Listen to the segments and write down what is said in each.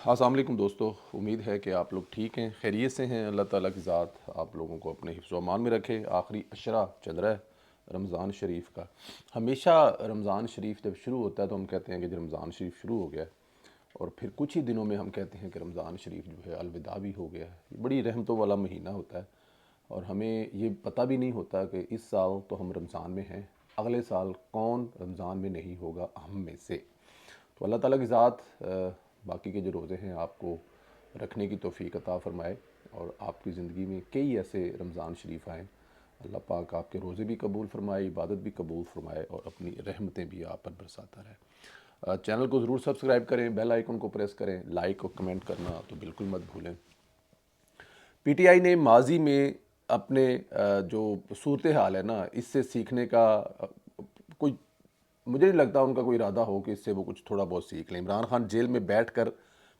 अस्सलाम वालेकुम दोस्तों, उम्मीद है कि आप लोग ठीक हैं, खैरियत से हैं। अल्लाह ताला की ज़ात आप लोगों को अपने हिफ्ज़ व अमान में रखे। आखिरी अशरा चल रहा है रमज़ान शरीफ का। हमेशा रमज़ान शरीफ जब शुरू होता है तो हम कहते हैं कि रमज़ान शरीफ शुरू हो गया है, और फिर कुछ ही दिनों में हम कहते हैं कि रमज़ान शरीफ जो है अलविदा भी हो गया है। ये बड़ी रहमतों वाला महीना होता है, और हमें ये पता भी नहीं होता कि इस साल तो हम रमज़ान में हैं, अगले साल कौन रमज़ान में नहीं होगा हम में से। तो अल्लाह ताला की ज़ात बाकी के जो रोज़े हैं आपको रखने की तौफ़ीक अता फ़रमाए, और आपकी ज़िंदगी में कई ऐसे रमज़ान शरीफ आएँ। अल्लाह पाक आपके रोज़े भी कबूल फ़रमाए, इबादत भी कबूल फ़रमाए, और अपनी रहमतें भी आप पर बरसाता रहे। चैनल को ज़रूर सब्सक्राइब करें, बेल आइकन को प्रेस करें, लाइक और कमेंट करना तो बिल्कुल मत भूलें। पीटीआई ने माजी में अपने जो सूरत हाल है ना, इससे सीखने का कोई, मुझे नहीं लगता उनका कोई इरादा हो कि इससे वो कुछ थोड़ा बहुत सीख लें। इमरान खान जेल में बैठकर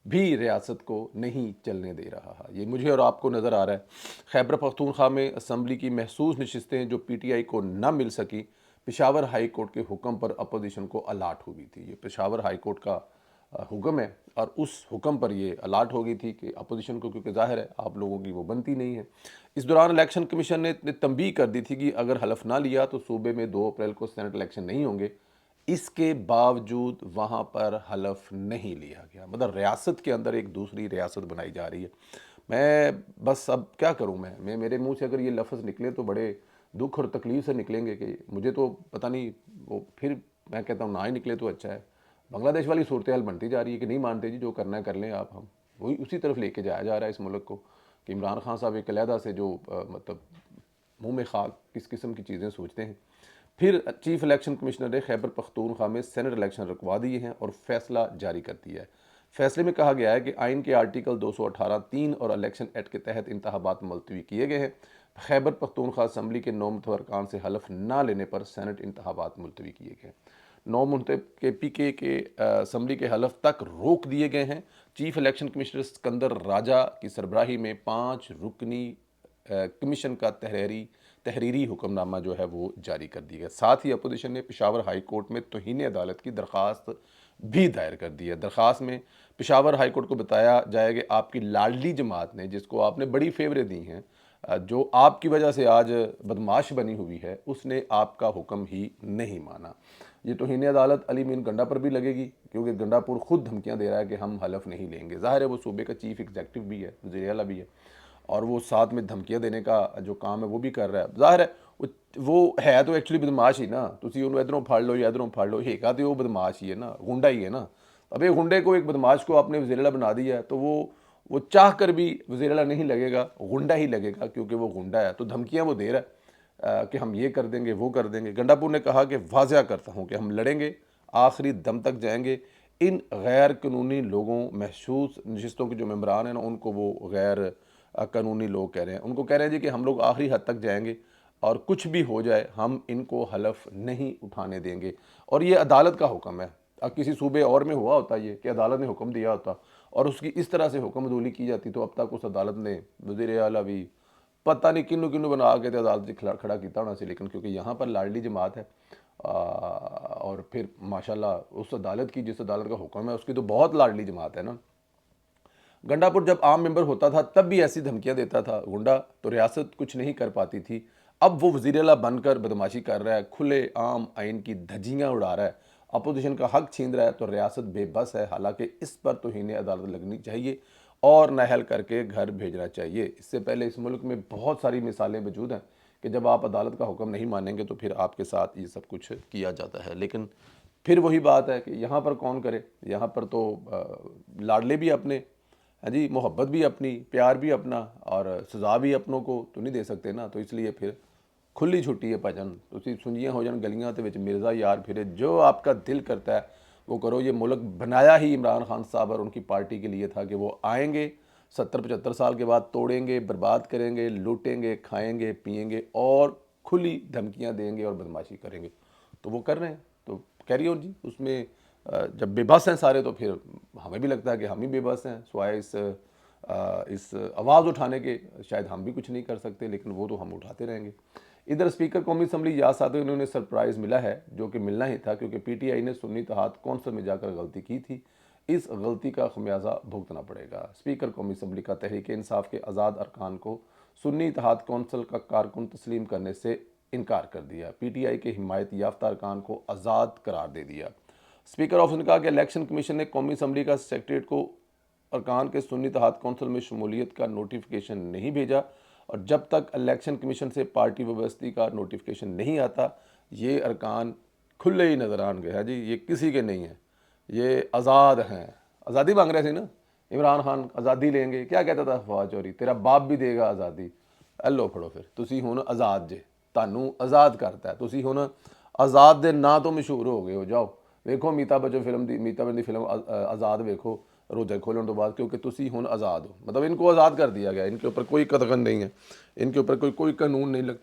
भी रियासत को नहीं चलने दे रहा है, ये मुझे और आपको नज़र आ रहा है। खैबर पख्तूनख्वा में असम्बली की महसूस नशस्तें जो पीटीआई को न मिल सकी, पेशावर हाई कोर्ट के हुक्म पर अपोजिशन को अलाट हुई थी। ये पेशावर हाई कोर्ट का हुक्म है, और उस हुक्म पर ये अलाट हो गई थी कि अपोजिशन को, क्योंकि ज़ाहिर है आप लोगों की वो बनती नहीं है। इस दौरान इलेक्शन कमीशन ने तंबीह कर दी थी कि अगर हलफ ना लिया तो सूबे में 2 अप्रैल को सेनेट इलेक्शन नहीं होंगे। इसके बावजूद वहाँ पर हलफ नहीं लिया गया। मतलब रियासत के अंदर एक दूसरी रियासत बनाई जा रही है। मैं बस अब क्या करूँ, मैं मेरे मुंह से अगर ये लफ्ज़ निकले तो बड़े दुख और तकलीफ़ से निकलेंगे कि मुझे तो पता नहीं, वो फिर मैं कहता हूँ ना ही निकले तो अच्छा है। बांग्लादेश वाली सूरत हाल बनती जा रही है कि नहीं मानते जी, जो करना है कर लें आप, हम वही उसी तरफ लेके जाया जा रहा है इस मुल्क को, कि इमरान खान साहब एक अलहदा से जो मतलब मुंह में खाक किस किस्म की चीज़ें सोचते हैं। फिर चीफ इलेक्शन कमिश्नर ने खैबर पख्तूनख्वा में सेनेट इलेक्शन रुकवा दिए हैं और फैसला जारी कर दिया है। फैसले में कहा गया है कि आइन के आर्टिकल 218(3) और इलेक्शन एक्ट के तहत इंतखाबात मुलतवी किए गए हैं। खैबर पख्तूनख्वा असम्बली के 9 मुतवरकान से हलफ ना लेने पर सेनेट इंतखाबात मुलतवी किए गए। 9 मुंतब के पीके के असम्बली के हलफ तक रोक दिए गए हैं। चीफ इलेक्शन कमिश्नर सिकंदर राजा की सरबराही में 5 रुकनी कमीशन का तहरीरी हुक्मनामा जो है वो जारी कर दिया गया। साथ ही अपोजिशन ने पेशावर हाई कोर्ट में तौहीन अदालत की दरख्वास्त भी दायर कर दी है। दरख्वास्त में पेशावर हाई कोर्ट को बताया जाए कि आपकी लाडली जमात ने, जिसको आपने बड़ी फेवरें दी हैं, जो आपकी वजह से आज बदमाश बनी हुई है, उसने आपका हुक्म ही नहीं माना। ये तौहीन अदालत अली मीन गंडा पर भी लगेगी, क्योंकि गंडापुर खुद धमकियां दे रहा है कि हम हलफ नहीं लेंगे। ज़ाहिर है वो सूबे का चीफ एग्जीक्यूटिव भी है, वज़ीर आला भी है, और वो साथ में धमकियां देने का जो काम है वो भी कर रहा है। ज़ाहिर है वो है तो एक्चुअली बदमाश ही ना, तुसी उन्होंने इधरों फाड़ लो या इधरों फाड़ लो, हेगा तो वो बदमाश ही है ना, गुंडा ही है ना। अब एक गुंडे को, एक बदमाश को आपने वज़ीर आला बना दिया है, तो वो चाह कर भी वज़ीर आला नहीं लगेगा, गुंडा ही लगेगा, क्योंकि वो गुंडा है। तो धमकियां वो दे रहा है कि हम ये कर देंगे, वो कर देंगे। गंडापुर ने कहा कि वाज़ह करता हूँ कि हम लड़ेंगे, आखिरी दम तक जाएंगे। इन गैर कानूनी लोगों, महसूस नशस्तों के जो मेम्बरान हैं ना, उनको वो गैर कानूनी लोग कह रहे हैं, उनको कह रहे हैं जी कि हम लोग आखिरी हद तक जाएंगे, और कुछ भी हो जाए हम इनको हलफ नहीं उठाने देंगे। और ये अदालत का हुक्म है। अब किसी सूबे और में हुआ होता ये कि अदालत ने हुक्म दिया होता और उसकी इस तरह से हुक्मदूली की जाती, तो अब तक उस अदालत ने वज़ीर आला भी पता नहीं किन्नू किन्नू बना के अदालत खड़ा किया होना सी। लेकिन क्योंकि यहाँ पर लाडली जमात है, और फिर माशाल्लाह उस अदालत की, जिस अदालत का हुक्म है, उसकी तो बहुत लाडली जमात है ना। गंडापुर जब आम मेंबर होता था तब भी ऐसी धमकियां देता था गुंडा, तो रियासत कुछ नहीं कर पाती थी। अब वो वज़ीर आला बनकर बदमाशी कर रहा है, खुले आम आइन की धज्जियां उड़ा रहा है, अपोजिशन का हक छीन रहा है, तो रियासत बेबस है। हालांकि इस पर तौहीन अदालत लगनी चाहिए और नाअहल करके घर भेजना चाहिए। इससे पहले इस मुल्क में बहुत सारी मिसालें मौजूद हैं कि जब आप अदालत का हुक्म नहीं मानेंगे तो फिर आपके साथ ये सब कुछ किया जाता है। लेकिन फिर वही बात है कि यहाँ पर कौन करे, यहाँ पर तो लाडले भी अपने, हाँ जी, मोहब्बत भी अपनी, प्यार भी अपना, और सज़ा भी अपनों को तो नहीं दे सकते ना। तो इसलिए फिर खुली छुट्टी है भजन, तुसी सुनिए हो जान गलियां ते विच मिर्ज़ा यार फिरे, जो आपका दिल करता है वो करो। ये मुल्क बनाया ही इमरान खान साहब और उनकी पार्टी के लिए था कि वो आएंगे 70-75 साल के बाद, तोड़ेंगे, बर्बाद करेंगे, लूटेंगे, खाएंगे, पिएंगे, और खुली धमकियां देंगे और बदमाशी करेंगे। तो वो कर रहे हैं, तो कैरी ऑन जी। उसमें जब बेबस हैं सारे, तो फिर हमें भी लगता है कि हम ही बेबस हैं, सिवाय इस आवाज़ उठाने के शायद हम भी कुछ नहीं कर सकते, लेकिन वो तो हम उठाते रहेंगे। इधर स्पीकर कौमी असम्बली याद साथ उन्होंने सरप्राइज़ मिला है, जो कि मिलना ही था, क्योंकि पीटीआई ने सुन्नी इत्तेहाद कौंसल में जाकर गलती की थी। इस गलती का खमियाजा भुगतना पड़ेगा। स्पीकर कौमी असम्बली का तहरीक इंसाफ के आज़ाद अरकान को सुन्नी इत्तेहाद कौंसिल का कारकुन तस्लीम करने से इनकार कर दिया। PTI के हिमायत याफ्ता अरकान को आज़ाद करार दे दिया। स्पीकर ऑफ ने कहा कि इलेक्शन कमीशन ने कौमी असम्बली का सेक्रेटरीट को अरकान के सुन्नी इत्तेहाद कौंसिल में शमूलियत का नोटिफिकेशन नहीं भेजा, और जब तक इलेक्शन कमीशन से पार्टी वाबस्ती का नोटिफिकेशन नहीं आता ये अरकान खुले ही नजरान गए हैं जी, ये किसी के नहीं है, ये आज़ाद हैं। आज़ादी मांग रहे थे ना इमरान खान, आज़ादी लेंगे, क्या कहता था फवाद चौधरी, तेरा बाप भी देगा आज़ादी। लो फड़ो फिर तुसी हुण आज़ाद जे, तानू आज़ाद करता है, तुसी हुण आज़ाद दे ना तो मशहूर हो गए हो। जाओ वेखो अमिताभ बच्चन फिल्म दी, अमिताभ बच्चन दी फिल्म आज़ाद वेखो रोज़ा खोलने तो बाद, क्योंकि तुसी हुण आज़ाद हो, मतलब इनको आज़ाद कर दिया गया। इनके ऊपर कोई कदगन नहीं है, इनके ऊपर कोई कानून नहीं लग,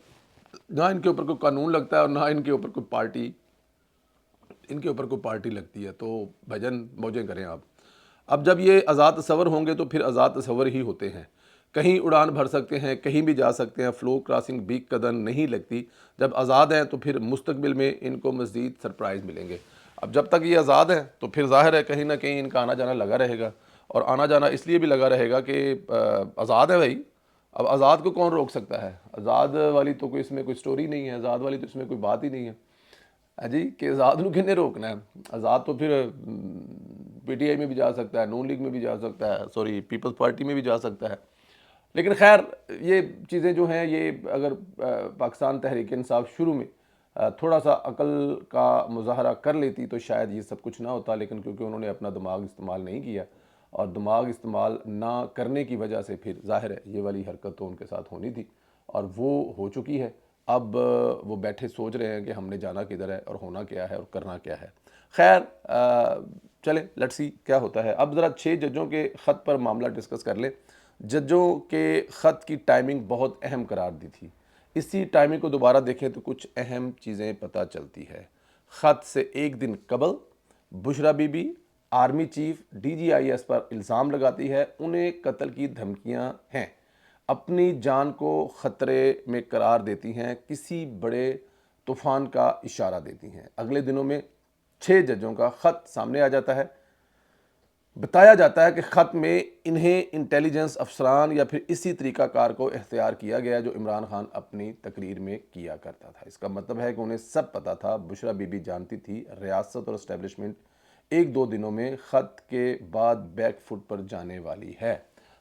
ना इनके ऊपर कोई कानून लगता है और ना इनके ऊपर कोई पार्टी, इनके ऊपर कोई पार्टी लगती है। तो भजन मौजें करें आप। अब जब ये आज़ाद तस्वर होंगे तो फिर आज़ाद तस्वर ही होते हैं, कहीं उड़ान भर सकते हैं, कहीं भी जा सकते हैं, फ्लो क्रॉसिंग बीक कदम नहीं लगती। जब आज़ाद हैं तो फिर मुस्तकबिल में इनको मज़ीद सरप्राइज़ मिलेंगे। अब जब तक ये आज़ाद हैं तो फिर ज़ाहिर है कहीं ना कहीं इनका आना जाना लगा रहेगा, और आना जाना इसलिए भी लगा रहेगा कि आज़ाद है भाई। अब आज़ाद को कौन रोक सकता है? आज़ाद वाली तो कोई इसमें कोई स्टोरी नहीं है, आज़ाद वाली तो इसमें कोई बात ही नहीं है जी, कि आज़ाद को किन्ने रोकना है। आज़ाद तो फिर PTI में भी जा सकता है, नून लीग में भी जा सकता है, सॉरी पीपल्स पार्टी में भी जा सकता है। लेकिन खैर ये चीज़ें जो हैं, ये अगर पाकिस्तान तहरीक इंसाफ शुरू में थोड़ा सा अकल का मुजाहरा कर लेती तो शायद ये सब कुछ ना होता। लेकिन क्योंकि उन्होंने अपना दिमाग इस्तेमाल नहीं किया, और दिमाग इस्तेमाल ना करने की वजह से फिर ज़ाहिर है ये वाली हरकत तो उनके साथ होनी थी, और वो हो चुकी है। अब वो बैठे सोच रहे हैं कि हमने जाना किधर है और होना क्या है और करना क्या है। खैर चले लेट्स सी क्या होता है। अब ज़रा 6 जजों के ख़त पर मामला डिस्कस कर लें। जजों के ख़त की टाइमिंग बहुत अहम करार दी थी। इसी टाइमिंग को दोबारा देखें तो कुछ अहम चीज़ें पता चलती है। ख़त से एक दिन कबल Bushra Bibi army chief DGIS पर इल्ज़ाम लगाती है, उन्हें कत्ल की धमकियां हैं, अपनी जान को ख़तरे में करार देती हैं, किसी बड़े तूफ़ान का इशारा देती हैं। अगले दिनों में 6 जजों का ख़त सामने आ जाता है। बताया जाता है कि ख़त में इन्हें इंटेलिजेंस अफसरान या फिर इसी तरीक़ाकार को इख्तियार किया गया जो इमरान खान अपनी तकरीर में किया करता था। इसका मतलब है कि उन्हें सब पता था। बुशरा बीबी जानती थी रियासत और इस्टेब्लिशमेंट 1-2 दिनों में ख़त के बाद बैक फुट पर जाने वाली है।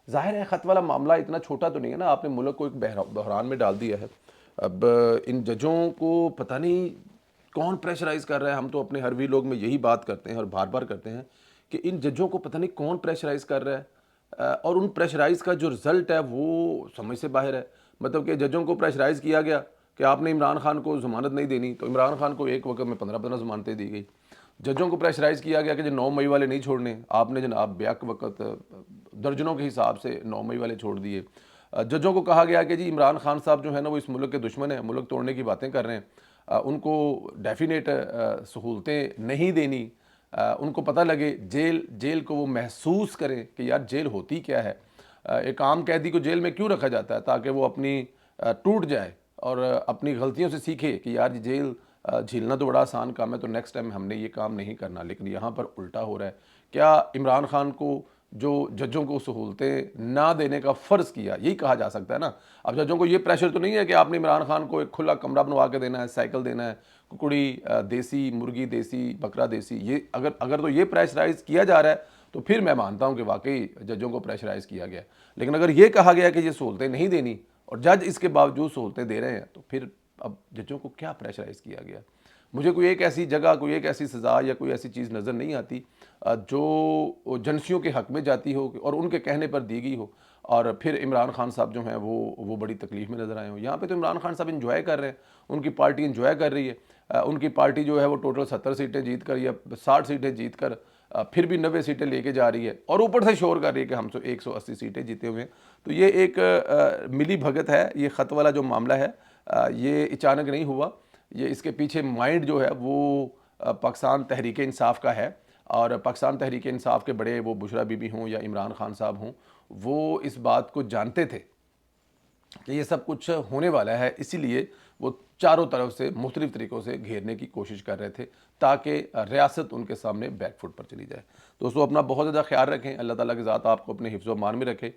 ज़ाहिर है ख़त वाला मामला इतना छोटा तो नहीं है ना, आपने मुल्क को एक बहरान में डाल दिया है। अब इन जजों को पता नहीं कौन प्रेशराइज़ कर रहा है। हम तो अपने हर वीलॉग में यही बात करते हैं और बार बार करते हैं कि इन जजों को पता नहीं कौन प्रेशराइज़ कर रहा है, और उन प्रेशराइज़ का जो रिज़ल्ट है वो समझ से बाहर है। मतलब कि जजों को प्रेशराइज़ किया गया कि आपने इमरान खान को ज़मानत नहीं देनी, तो इमरान खान को एक वक्त में 15-15 ज़मानतें दी गई। जजों को प्रेशराइज़ किया गया कि जो 9 मई वाले नहीं छोड़ने, आपने जनाब ब्याक वक्त दर्जनों के हिसाब से 9 मई वाले छोड़ दिए। जजों को कहा गया कि जी इमरान खान साहब जो है ना वो इस मुल्क के दुश्मन है, मुल्क तोड़ने की बातें कर रहे हैं, उनको डेफिनेट सहूलतें नहीं देनी, उनको पता लगे, जेल को वो महसूस करें कि यार जेल होती क्या है। एक आम कैदी को जेल में क्यों रखा जाता है? ताकि वो अपनी टूट जाए और अपनी गलतियों से सीखे कि यार जेल झीलना तो बड़ा आसान काम है, तो नेक्स्ट टाइम हमने ये काम नहीं करना। लेकिन यहाँ पर उल्टा हो रहा है। क्या इमरान खान को जो जजों को सहूलतें ना देने का फ़र्ज़ किया, यही कहा जा सकता है ना। अब जजों को ये प्रेशर तो नहीं है कि आपने इमरान खान को एक खुला कमरा बनवा के देना है, साइकिल देना है, कुकड़ी देसी, मुर्गी देसी, बकरा देसी। ये अगर तो ये प्रेशराइज़ किया जा रहा है तो फिर मैं मानता हूँ कि वाकई जजों को प्रेशराइज़ किया गया। लेकिन अगर ये कहा गया कि ये सहूलतें नहीं देनी और जज इसके बावजूद सहूलतें दे रहे हैं, तो फिर अब जजों को क्या प्रेशराइज़ किया गया? मुझे कोई एक ऐसी जगह, कोई एक ऐसी सज़ा या कोई ऐसी चीज़ नज़र नहीं आती जो एजेंसियों के हक़ में जाती हो और उनके कहने पर दी गई हो, और फिर इमरान खान साहब जो हैं वो बड़ी तकलीफ़ में नज़र आए हों। यहाँ पे तो इमरान खान साहब इंजॉय कर रहे हैं, उनकी पार्टी इंजॉय कर रही है। उनकी पार्टी जो है वो टोटल 70 सीटें जीत कर या 60 सीटें जीत कर फिर भी 90 सीटें लेके जा रही है, और ऊपर से शोर कर रही है कि हम 180 सीटें जीते हुए हैं। तो ये एक मिली भगत है। ये ख़त वाला जो मामला है ये अचानक नहीं हुआ। ये इसके पीछे माइंड जो है वो पाकिस्तान तहरीक इंसाफ का है, और पाकिस्तान तहरीक इंसाफ के बड़े, वो बुशरा बीबी हों या इमरान खान साहब हों, वो इस बात को जानते थे कि ये सब कुछ होने वाला है, इसीलिए वो चारों तरफ से मुख्तलिफ़ तरीक़ों से घेरने की कोशिश कर रहे थे ताकि रियासत उनके सामने बैक फुट पर चली जाए। दोस्तों अपना बहुत ज़्यादा ख़्याल रखें, अल्लाह ताला की ज़ात आपको अपने हिफ्ज़ व अमान में रखे।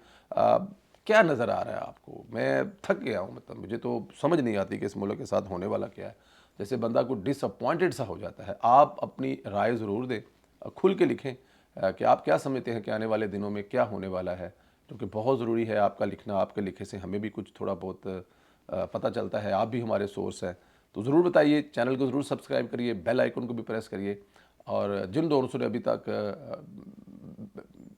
क्या नज़र आ रहा है आपको? मैं थक गया हूँ, मतलब मुझे तो समझ नहीं आती कि इस मुल्क के साथ होने वाला क्या है। जैसे बंदा को डिसअपॉइंटेड सा हो जाता है। आप अपनी राय ज़रूर दें, खुल के लिखें कि आप क्या समझते हैं कि आने वाले दिनों में क्या होने वाला है, क्योंकि बहुत ज़रूरी है आपका लिखना। आपके लिखे से हमें भी कुछ थोड़ा बहुत पता चलता है, आप भी हमारे सोर्स हैं। तो ज़रूर बताइए, चैनल को ज़रूर सब्सक्राइब करिए, बेल आइकन को भी प्रेस करिए, और जिन दोस्तों ने अभी तक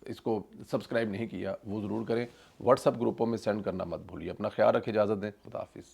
इसको सब्सक्राइब नहीं किया वो ज़रूर करें। व्हाट्सएप ग्रुपों में सेंड करना मत भूलिए। अपना ख्याल रखें, इजाज़त दें, खुदा हाफिज़।